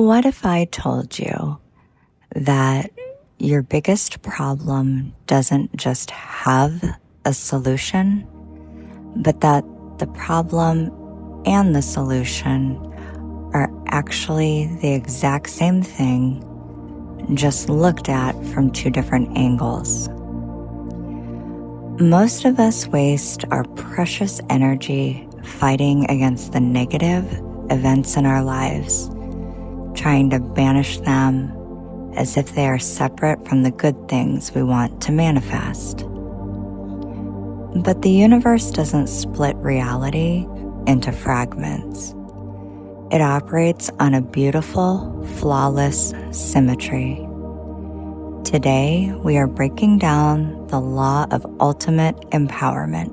What if I told you that your biggest problem doesn't just have a solution, but that the problem and the solution are actually the exact same thing, just looked at from two different angles? Most of us waste our precious energy fighting against the negative events in our lives, trying to banish them as if they are separate from the good things we want to manifest. But the universe doesn't split reality into fragments. It operates on a beautiful, flawless symmetry. Today, we are breaking down the law of ultimate empowerment,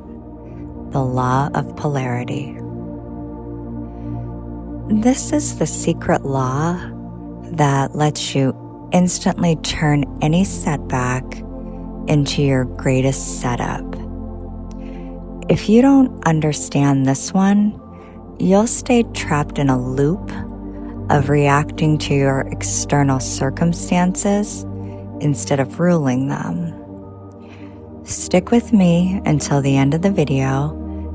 the law of polarity. This is the secret law that lets you instantly turn any setback into your greatest setup. If you don't understand this one, you'll stay trapped in a loop of reacting to your external circumstances instead of ruling them. Stick with me until the end of the video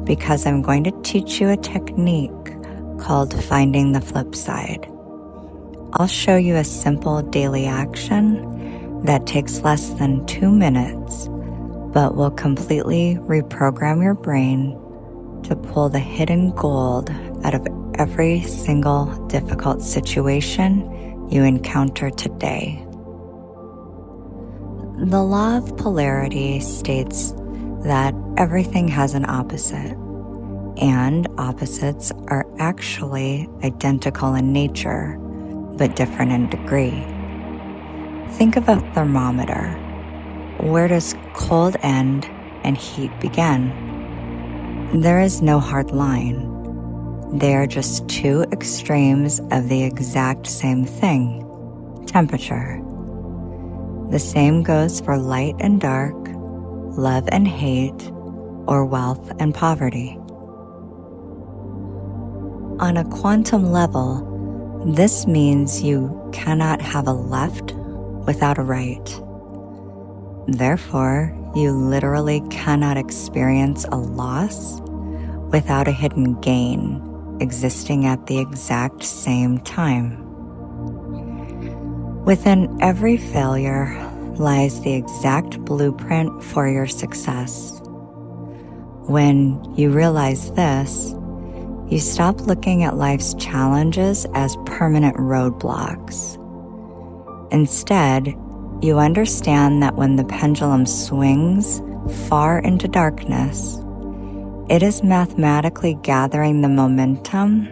because I'm going to teach you a technique called finding the flip side. I'll show you a simple daily action that takes less than 2 minutes, but will completely reprogram your brain to pull the hidden gold out of every single difficult situation you encounter today. The law of polarity states that everything has an opposite, and opposites are actually identical in nature, but different in degree. Think of a thermometer. Where does cold end and heat begin? There is no hard line. They are just two extremes of the exact same thing, temperature. The same goes for light and dark, love and hate, or wealth and poverty. On a quantum level, this means you cannot have a left without a right. Therefore, you literally cannot experience a loss without a hidden gain existing at the exact same time. Within every failure lies the exact blueprint for your success. When you realize this, you stop looking at life's challenges as permanent roadblocks. Instead, you understand that when the pendulum swings far into darkness, it is mathematically gathering the momentum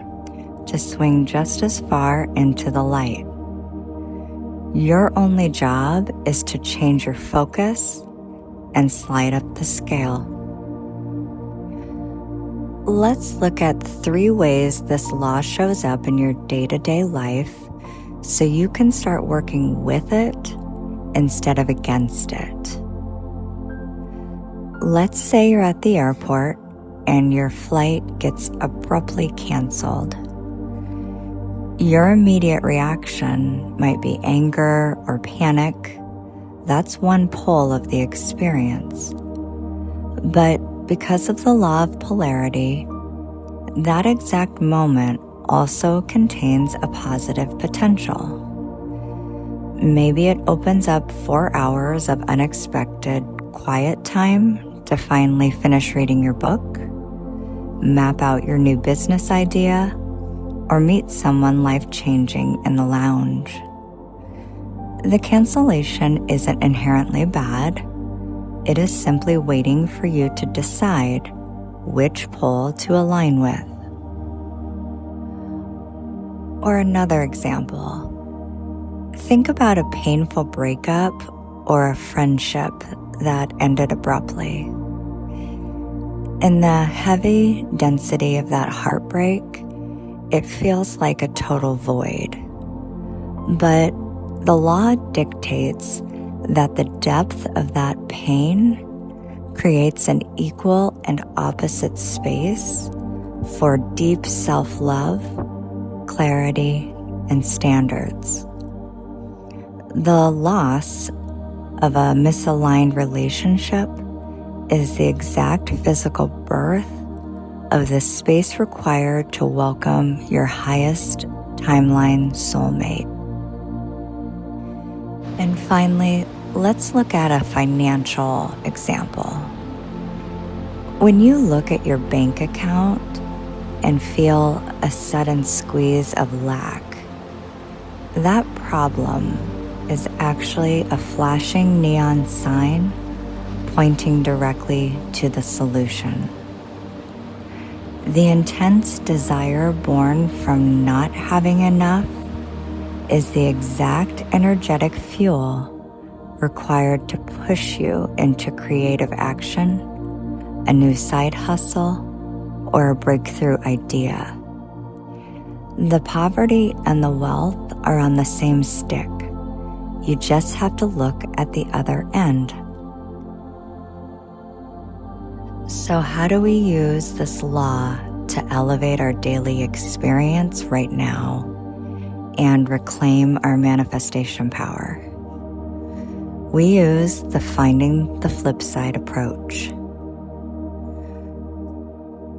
to swing just as far into the light. Your only job is to change your focus and slide up the scale. Let's look at 3 ways this law shows up in your day-to-day life so you can start working with it instead of against it. Let's say you're at the airport and your flight gets abruptly canceled. Your immediate reaction might be anger or panic. That's one pole of the experience. But because of the law of polarity, that exact moment also contains a positive potential. Maybe it opens up 4 hours of unexpected quiet time to finally finish reading your book, map out your new business idea, or meet someone life-changing in the lounge. The cancellation isn't inherently bad. It is simply waiting for you to decide which pole to align with. Or another example. Think about a painful breakup or a friendship that ended abruptly. In the heavy density of that heartbreak, it feels like a total void. But the law dictates that the depth of that pain creates an equal and opposite space for deep self-love, clarity, and standards. The loss of a misaligned relationship is the exact physical birth of the space required to welcome your highest timeline soulmate. And finally, let's look at a financial example. When you look at your bank account and feel a sudden squeeze of lack, that problem is actually a flashing neon sign pointing directly to the solution. The intense desire born from not having enough is the exact energetic fuel required to push you into creative action, a new side hustle, or a breakthrough idea. The poverty and the wealth are on the same stick. You just have to look at the other end. So how do we use this law to elevate our daily experience right now and reclaim our manifestation power? We use the finding the flip side approach.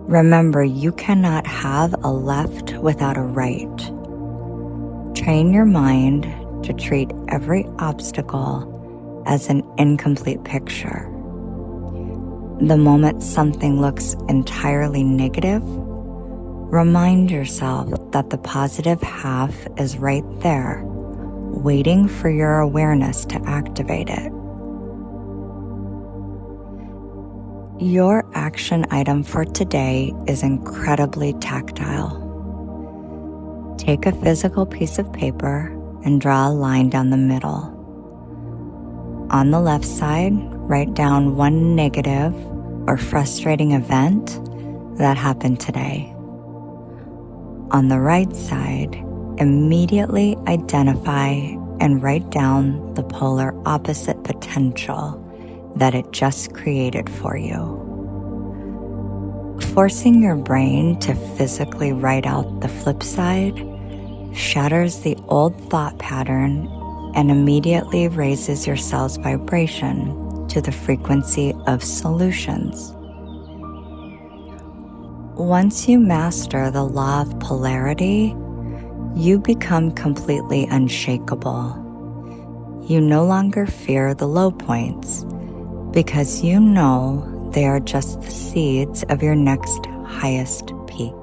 Remember, you cannot have a left without a right. Train your mind to treat every obstacle as an incomplete picture. The moment something looks entirely negative, remind yourself that the positive half is right there, waiting for your awareness to activate it. Your action item for today is incredibly tactile. Take a physical piece of paper and draw a line down the middle. On the left side, write down one negative or frustrating event that happened today. On the right side, immediately identify and write down the polar opposite potential that it just created for you. Forcing your brain to physically write out the flip side shatters the old thought pattern and immediately raises your cell's vibration to the frequency of solutions. Once you master the law of polarity, you become completely unshakable. You no longer fear the low points because you know they are just the seeds of your next highest peak.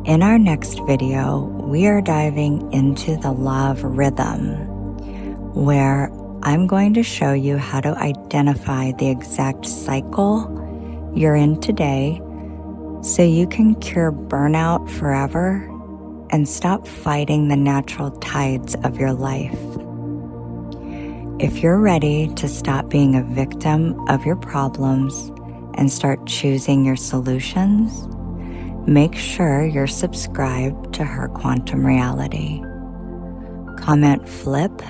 In our next video, we are diving into the law of rhythm, where I'm going to show you how to identify the exact cycle you're in today so you can cure burnout forever and stop fighting the natural tides of your life. If you're ready to stop being a victim of your problems and start choosing your solutions, make sure you're subscribed to Her Quantum Reality. Comment flip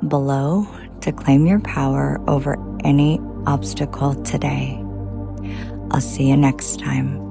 below to claim your power over any obstacle today. I'll see you next time.